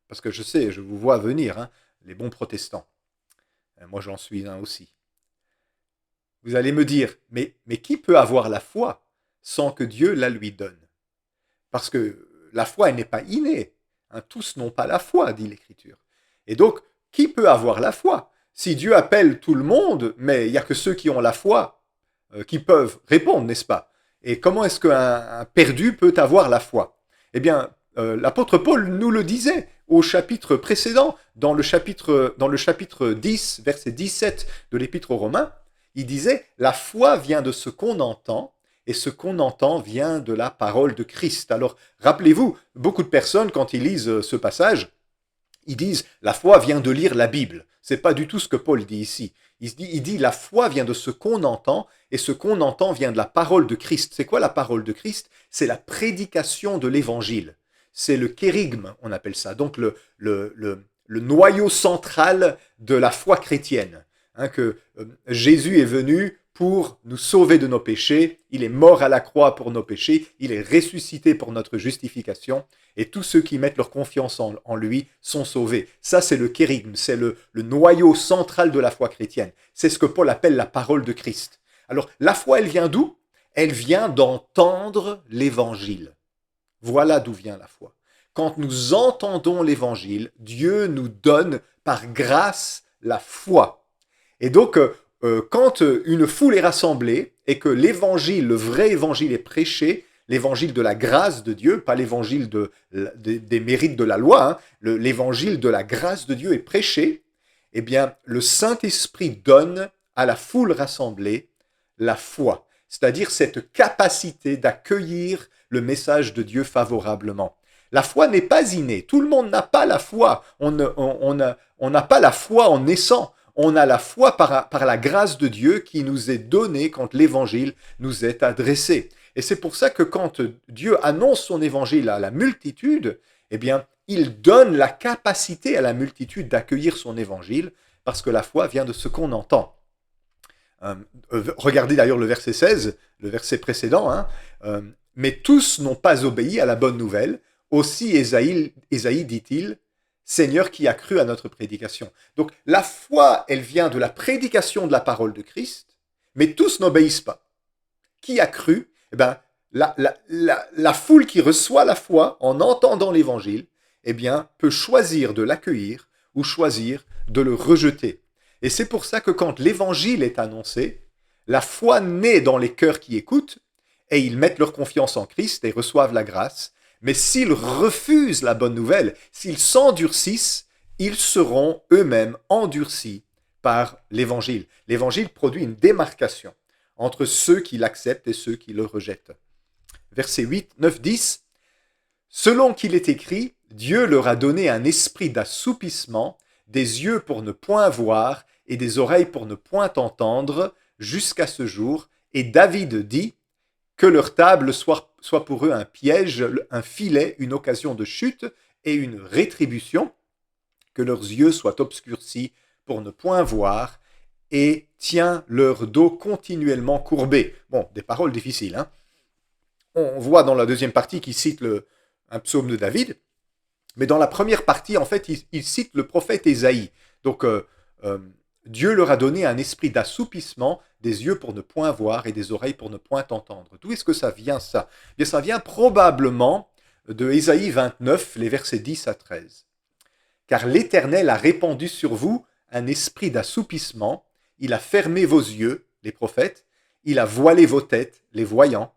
parce que je sais, je vous vois venir, hein, les bons protestants. Moi, j'en suis un aussi. Vous allez me dire, mais qui peut avoir la foi sans que Dieu la lui donne? Parce que la foi, elle n'est pas innée. Hein, tous n'ont pas la foi, dit l'Écriture. Et donc, qui peut avoir la foi? Si Dieu appelle tout le monde, mais il n'y a que ceux qui ont la foi qui peuvent répondre, n'est-ce pas? Et comment est-ce qu'un perdu peut avoir la foi? Eh bien, l'apôtre Paul nous le disait au chapitre précédent, dans le chapitre 10, verset 17 de l'Épître aux Romains, il disait « La foi vient de ce qu'on entend, et ce qu'on entend vient de la parole de Christ. » Alors, rappelez-vous, beaucoup de personnes, quand ils lisent ce passage, ils disent « la foi vient de lire la Bible ». Ce n'est pas du tout ce que Paul dit ici. Il dit « la foi vient de ce qu'on entend, et ce qu'on entend vient de la parole de Christ ». C'est quoi la parole de Christ? C'est la prédication de l'Évangile. C'est le kérigme, on appelle ça. Donc le noyau central de la foi chrétienne. Hein, que Jésus est venu pour nous sauver de nos péchés, il est mort à la croix pour nos péchés, il est ressuscité pour notre justification, et tous ceux qui mettent leur confiance en lui sont sauvés. Ça, c'est le kérigme, c'est le noyau central de la foi chrétienne. C'est ce que Paul appelle la parole de Christ. Alors, la foi, elle vient d'où? Elle vient d'entendre l'évangile. Voilà d'où vient la foi. Quand nous entendons l'évangile, Dieu nous donne par grâce la foi. Et donc, quand une foule est rassemblée et que l'évangile, le vrai évangile est prêché, l'évangile de la grâce de Dieu, pas l'évangile des mérites de la loi, hein, l'évangile de la grâce de Dieu est prêché, eh bien, le Saint-Esprit donne à la foule rassemblée la foi, c'est-à-dire cette capacité d'accueillir le message de Dieu favorablement. La foi n'est pas innée, tout le monde n'a pas la foi, on n'a pas la foi en naissant. On a la foi par la grâce de Dieu qui nous est donnée quand l'évangile nous est adressé. Et c'est pour ça que quand Dieu annonce son évangile à la multitude, eh bien, il donne la capacité à la multitude d'accueillir son évangile parce que la foi vient de ce qu'on entend. Regardez d'ailleurs le verset 16, le verset précédent. Hein, mais tous n'ont pas obéi à la bonne nouvelle. Aussi Ésaïe dit-il, Seigneur qui a cru à notre prédication. Donc la foi, elle vient de la prédication de la parole de Christ, mais tous n'obéissent pas. Qui a cru? Eh bien, la foule qui reçoit la foi en entendant l'évangile, eh bien, peut choisir de l'accueillir ou choisir de le rejeter. Et c'est pour ça que quand l'évangile est annoncé, la foi naît dans les cœurs qui écoutent et ils mettent leur confiance en Christ et reçoivent la grâce. Mais s'ils refusent la bonne nouvelle, s'ils s'endurcissent, ils seront eux-mêmes endurcis par l'évangile. L'évangile produit une démarcation entre ceux qui l'acceptent et ceux qui le rejettent. Versets 8, 9, 10. Selon qu'il est écrit, Dieu leur a donné un esprit d'assoupissement, des yeux pour ne point voir et des oreilles pour ne point entendre, jusqu'à ce jour. Et David dit, que leur table soit pour eux un piège, un filet, une occasion de chute et une rétribution, que leurs yeux soient obscurcis pour ne point voir, et tient leur dos continuellement courbé. Bon, des paroles difficiles. Hein. On voit dans la deuxième partie qui cite un psaume de David, Mais dans la première partie, en fait, il cite le prophète Ésaïe. Donc, euh, Dieu leur a donné un esprit d'assoupissement, des yeux pour ne point voir et des oreilles pour ne point entendre. D'où est-ce que ça vient, ça? Eh bien, ça vient probablement de Ésaïe 29, les versets 10 à 13. Car l'Éternel a répandu sur vous un esprit d'assoupissement, il a fermé vos yeux, les prophètes, il a voilé vos têtes, les voyants.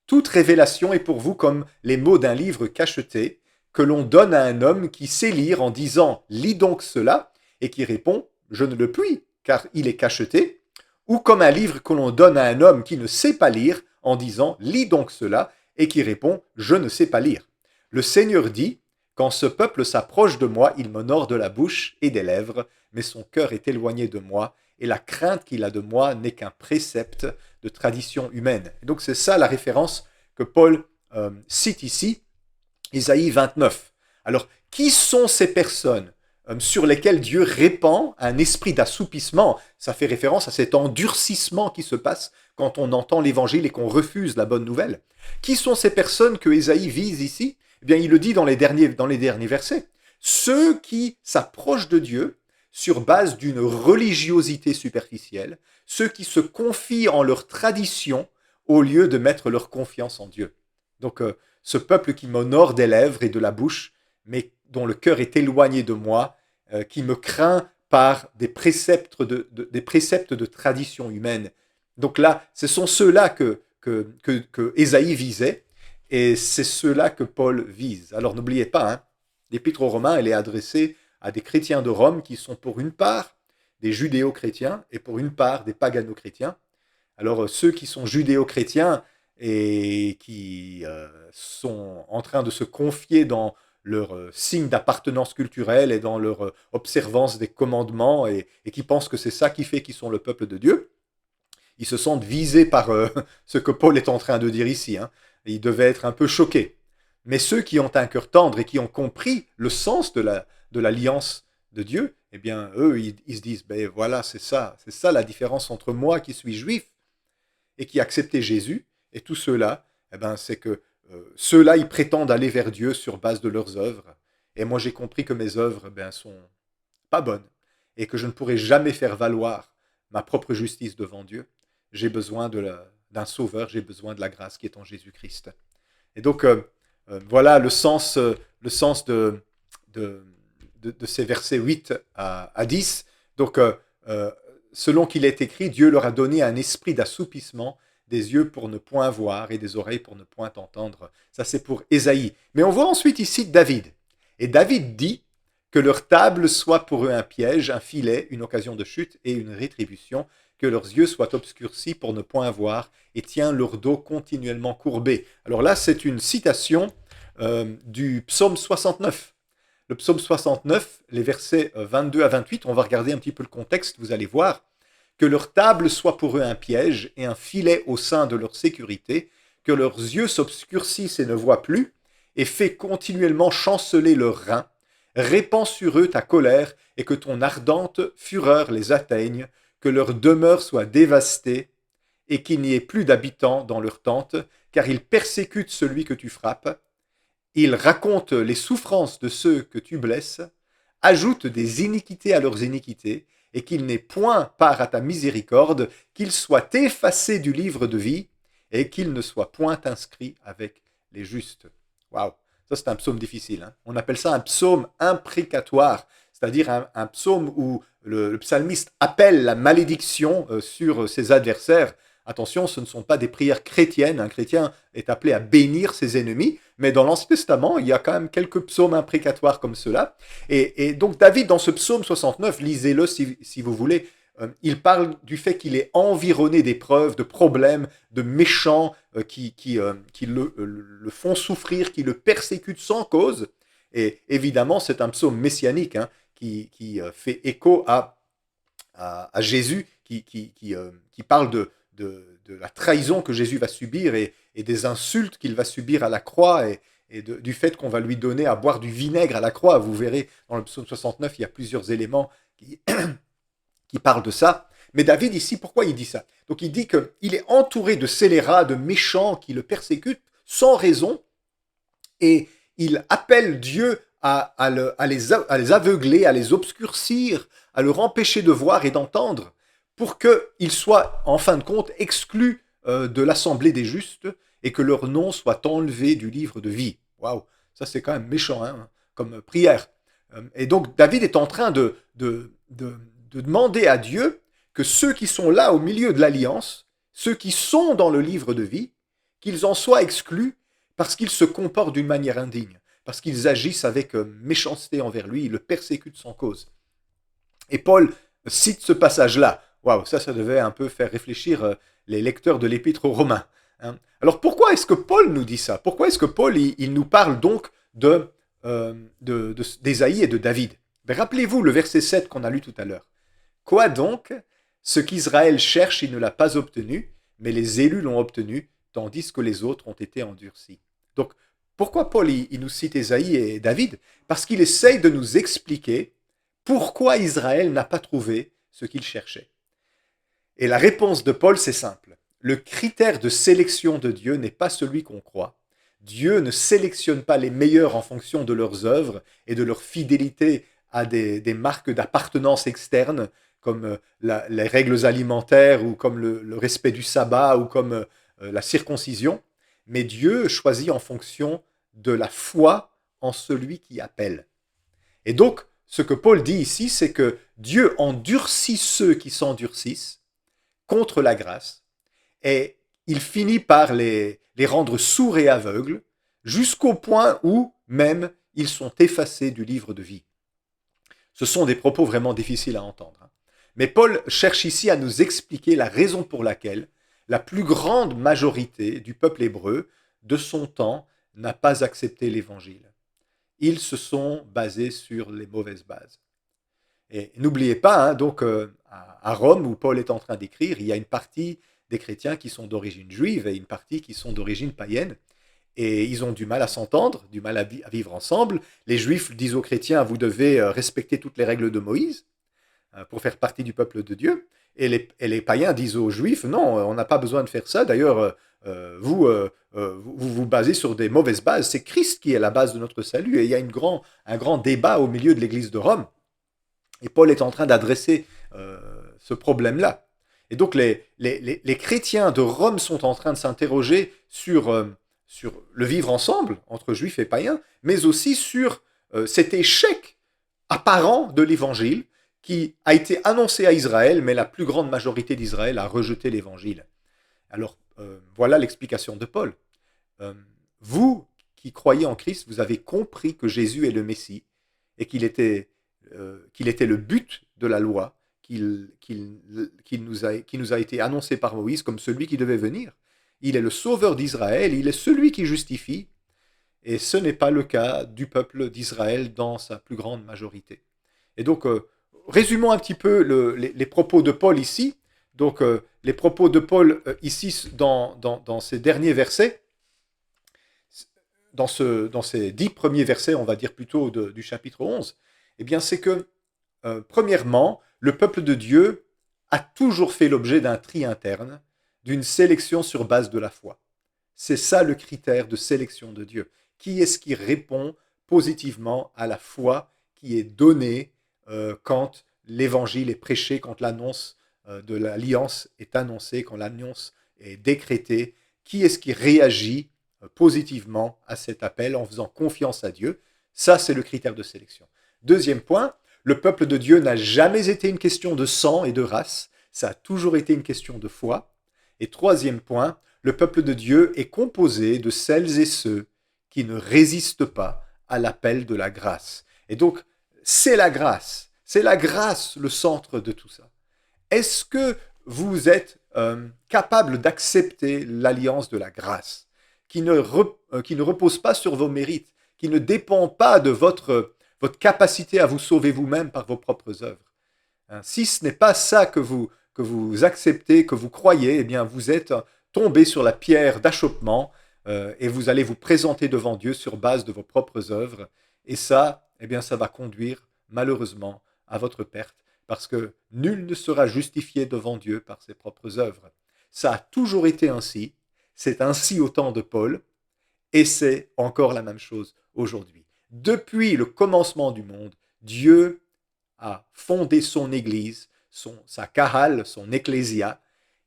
Toute révélation est pour vous comme les mots d'un livre cacheté, que l'on donne à un homme qui sait lire en disant « Lis donc cela » et qui répond « Je ne le puis, car il est cacheté », ou comme un livre que l'on donne à un homme qui ne sait pas lire en disant « Lis donc cela » et qui répond « Je ne sais pas lire ». Le Seigneur dit « Quand ce peuple s'approche de moi, il m'honore de la bouche et des lèvres, mais son cœur est éloigné de moi, et la crainte qu'il a de moi n'est qu'un précepte de tradition humaine. » Et donc c'est ça la référence que Paul cite ici, Ésaïe 29. Alors, qui sont ces personnes sur lesquelles Dieu répand un esprit d'assoupissement? Ça fait référence à cet endurcissement qui se passe quand on entend l'évangile et qu'on refuse la bonne nouvelle. Qui sont ces personnes que Ésaïe vise ici? Eh bien, il le dit dans les derniers versets. Ceux qui s'approchent de Dieu sur base d'une religiosité superficielle, ceux qui se confient en leur tradition au lieu de mettre leur confiance en Dieu. Donc, ce peuple qui m'honore des lèvres et de la bouche, mais dont le cœur est éloigné de moi, qui me craint par des préceptes de tradition humaine. Donc là, ce sont ceux-là que Ésaïe visait, et c'est ceux-là que Paul vise. Alors n'oubliez pas, hein, l'Épître aux Romains, elle est adressée à des chrétiens de Rome qui sont pour une part des judéo-chrétiens et pour une part des pagano-chrétiens. Alors ceux qui sont judéo-chrétiens et qui sont en train de se confier dans leur signe d'appartenance culturelle et dans leur observance des commandements et qui pensent que c'est ça qui fait qu'ils sont le peuple de Dieu, ils se sentent visés par ce que Paul est en train de dire ici. Hein. Ils devaient être un peu choqués. Mais ceux qui ont un cœur tendre et qui ont compris le sens de l'alliance de Dieu, eh bien, eux, ils se disent, ben voilà, c'est ça la différence entre moi qui suis juif et qui acceptais Jésus, et tous ceux-là, eh ben, c'est que ceux-là, ils prétendent aller vers Dieu sur base de leurs œuvres. Et moi, j'ai compris que mes œuvres sont pas bonnes et que je ne pourrai jamais faire valoir ma propre justice devant Dieu. J'ai besoin d'un sauveur, j'ai besoin de la grâce qui est en Jésus-Christ. Et donc, voilà le sens de ces versets 8 à 10. Donc, selon qu'il est écrit, Dieu leur a donné un esprit d'assoupissement, des yeux pour ne point voir et des oreilles pour ne point entendre. Ça, c'est pour Ésaïe. Mais on voit ensuite ici David. Et David dit que leur table soit pour eux un piège, un filet, une occasion de chute et une rétribution, que leurs yeux soient obscurcis pour ne point voir et tient leur dos continuellement courbé. Alors là, c'est une citation du psaume 69. Le psaume 69, les versets 22 à 28, on va regarder un petit peu le contexte, vous allez voir. Que leur table soit pour eux un piège et un filet au sein de leur sécurité, que leurs yeux s'obscurcissent et ne voient plus, et fait continuellement chanceler leurs reins. Répands sur eux ta colère et que ton ardente fureur les atteigne, que leur demeure soit dévastée et qu'il n'y ait plus d'habitants dans leur tente, car ils persécutent celui que tu frappes. Ils racontent les souffrances de ceux que tu blesses, ajoutent des iniquités à leurs iniquités, et qu'il n'ait point part à ta miséricorde, qu'il soit effacé du livre de vie, et qu'il ne soit point inscrit avec les justes. Waouh, ça c'est un psaume difficile. Hein. On appelle ça un psaume imprécatoire, c'est-à-dire un psaume où le psalmiste appelle la malédiction sur ses adversaires. Attention, ce ne sont pas des prières chrétiennes. Un chrétien est appelé à bénir ses ennemis, mais dans l'Ancien Testament, il y a quand même quelques psaumes imprécatoires comme cela. Et donc David, dans ce psaume 69, lisez-le si vous voulez, il parle du fait qu'il est environné d'épreuves, de problèmes, de méchants qui le font souffrir, qui le persécutent sans cause. Et évidemment, c'est un psaume messianique hein, qui fait écho à Jésus, qui parle de la trahison que Jésus va subir et des insultes qu'il va subir à la croix et du fait qu'on va lui donner à boire du vinaigre à la croix. Vous verrez, dans le psaume 69, il y a plusieurs éléments qui parlent de ça. Mais David, ici, pourquoi il dit ça? Donc il dit qu'il est entouré de scélérats, de méchants qui le persécutent sans raison, et il appelle Dieu à les aveugler, à les obscurcir, à leur empêcher de voir et d'entendre, pour qu'ils soient, en fin de compte, exclus de l'assemblée des justes et que leur nom soit enlevé du livre de vie. Waouh, ça c'est quand même méchant hein, comme prière. Et donc David est en train de demander à Dieu que ceux qui sont là au milieu de l'alliance, ceux qui sont dans le livre de vie, qu'ils en soient exclus parce qu'ils se comportent d'une manière indigne, parce qu'ils agissent avec méchanceté envers lui, ils le persécutent sans cause. Et Paul cite ce passage-là. Waouh, ça devait un peu faire réfléchir les lecteurs de l'Épître aux Romains. Hein. Alors pourquoi est-ce que Paul nous dit ça? Pourquoi est-ce que Paul il nous parle donc d'Ésaïe et de David? Ben, rappelez-vous le verset 7 qu'on a lu tout à l'heure. Quoi donc? Ce qu'Israël cherche, il ne l'a pas obtenu, mais les élus l'ont obtenu, tandis que les autres ont été endurcis. Donc, pourquoi Paul il nous cite Ésaïe et David? Parce qu'il essaye de nous expliquer pourquoi Israël n'a pas trouvé ce qu'il cherchait. Et la réponse de Paul, c'est simple. Le critère de sélection de Dieu n'est pas celui qu'on croit. Dieu ne sélectionne pas les meilleurs en fonction de leurs œuvres et de leur fidélité à des marques d'appartenance externe, comme les règles alimentaires ou comme le respect du sabbat ou comme la circoncision. Mais Dieu choisit en fonction de la foi en celui qui appelle. Et donc, ce que Paul dit ici, c'est que Dieu endurcit ceux qui s'endurcissent contre la grâce, et il finit par les rendre sourds et aveugles, jusqu'au point où même ils sont effacés du livre de vie. Ce sont des propos vraiment difficiles à entendre. Mais Paul cherche ici à nous expliquer la raison pour laquelle la plus grande majorité du peuple hébreu de son temps n'a pas accepté l'évangile. Ils se sont basés sur les mauvaises bases. Et n'oubliez pas, hein, donc à Rome, où Paul est en train d'écrire, il y a une partie des chrétiens qui sont d'origine juive et une partie qui sont d'origine païenne. Et ils ont du mal à s'entendre, du mal à vivre ensemble. Les juifs disent aux chrétiens, vous devez respecter toutes les règles de Moïse pour faire partie du peuple de Dieu. Et les païens disent aux juifs, non, on n'a pas besoin de faire ça. D'ailleurs, vous vous basez sur des mauvaises bases. C'est Christ qui est la base de notre salut. Et il y a un grand débat au milieu de l'église de Rome. Et Paul est en train d'adresser ce problème-là. Et donc les chrétiens de Rome sont en train de s'interroger sur le vivre ensemble entre juifs et païens, mais aussi sur cet échec apparent de l'évangile qui a été annoncé à Israël, mais la plus grande majorité d'Israël a rejeté l'évangile. Alors voilà l'explication de Paul. Vous qui croyez en Christ, vous avez compris que Jésus est le Messie et qu'il était le but de la loi, qui nous a été annoncé par Moïse comme celui qui devait venir. Il est le sauveur d'Israël, il est celui qui justifie, et ce n'est pas le cas du peuple d'Israël dans sa plus grande majorité. Et donc, résumons un petit peu les propos de Paul ici. Donc, les propos de Paul ici dans ces derniers versets, dans ces 10 premiers versets, on va dire plutôt du chapitre 11, eh bien c'est que, premièrement, le peuple de Dieu a toujours fait l'objet d'un tri interne, d'une sélection sur base de la foi. C'est ça le critère de sélection de Dieu. Qui est-ce qui répond positivement à la foi qui est donnée quand l'évangile est prêché, quand l'annonce de l'alliance est annoncée, quand l'annonce est décrétée? Qui est-ce qui réagit positivement à cet appel en faisant confiance à Dieu? Ça, c'est le critère de sélection. Deuxième point, le peuple de Dieu n'a jamais été une question de sang et de race, ça a toujours été une question de foi. Et troisième point, le peuple de Dieu est composé de celles et ceux qui ne résistent pas à l'appel de la grâce. Et donc, c'est la grâce le centre de tout ça. Est-ce que vous êtes capable d'accepter l'alliance de la grâce, qui ne repose pas sur vos mérites, qui ne dépend pas de votre capacité à vous sauver vous-même par vos propres œuvres? Si ce n'est pas ça que vous acceptez, que vous croyez, eh bien vous êtes tombé sur la pierre d'achoppement et vous allez vous présenter devant Dieu sur base de vos propres œuvres. Et ça, eh bien ça va conduire malheureusement à votre perte, parce que nul ne sera justifié devant Dieu par ses propres œuvres. Ça a toujours été ainsi, c'est ainsi au temps de Paul, et c'est encore la même chose aujourd'hui. Depuis le commencement du monde, Dieu a fondé son Église, sa Kahal, son Ecclésia,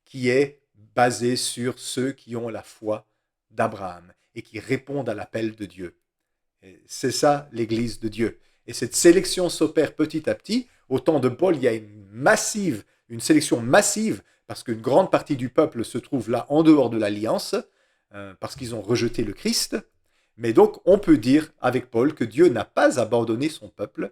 qui est basée sur ceux qui ont la foi d'Abraham et qui répondent à l'appel de Dieu. C'est ça l'Église de Dieu. Et cette sélection s'opère petit à petit. Au temps de Paul, il y a une sélection massive, parce qu'une grande partie du peuple se trouve là en dehors de l'alliance, parce qu'ils ont rejeté le Christ. Mais donc, on peut dire avec Paul que Dieu n'a pas abandonné son peuple.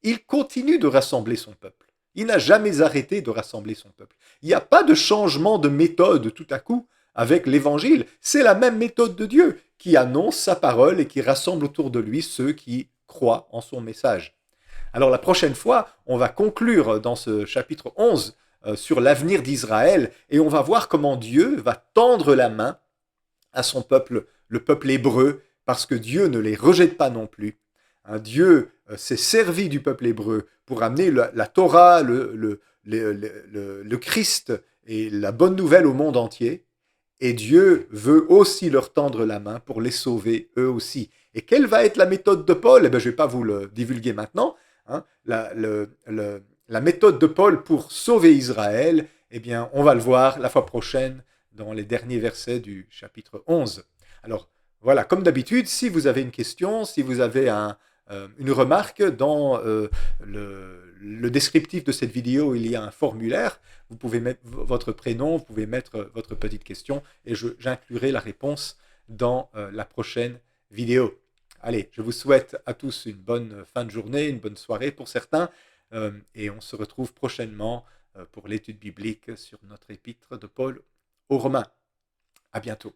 Il continue de rassembler son peuple. Il n'a jamais arrêté de rassembler son peuple. Il n'y a pas de changement de méthode tout à coup avec l'évangile. C'est la même méthode de Dieu qui annonce sa parole et qui rassemble autour de lui ceux qui croient en son message. Alors la prochaine fois, on va conclure dans ce chapitre 11 sur l'avenir d'Israël et on va voir comment Dieu va tendre la main à son peuple, le peuple hébreu, parce que Dieu ne les rejette pas non plus. Dieu s'est servi du peuple hébreu pour amener la Torah, le Christ et la bonne nouvelle au monde entier. Et Dieu veut aussi leur tendre la main pour les sauver eux aussi. Et quelle va être la méthode de Paul? Je ne vais pas vous le divulguer maintenant. La méthode de Paul pour sauver Israël, eh bien, on va le voir la fois prochaine dans les derniers versets du chapitre 11. Alors, voilà, comme d'habitude, si vous avez une question, si vous avez une remarque, dans le descriptif de cette vidéo, il y a un formulaire. Vous pouvez mettre votre prénom, vous pouvez mettre votre petite question et j'inclurai la réponse dans la prochaine vidéo. Allez, je vous souhaite à tous une bonne fin de journée, une bonne soirée pour certains, et on se retrouve prochainement pour l'étude biblique sur notre épître de Paul aux Romains. À bientôt.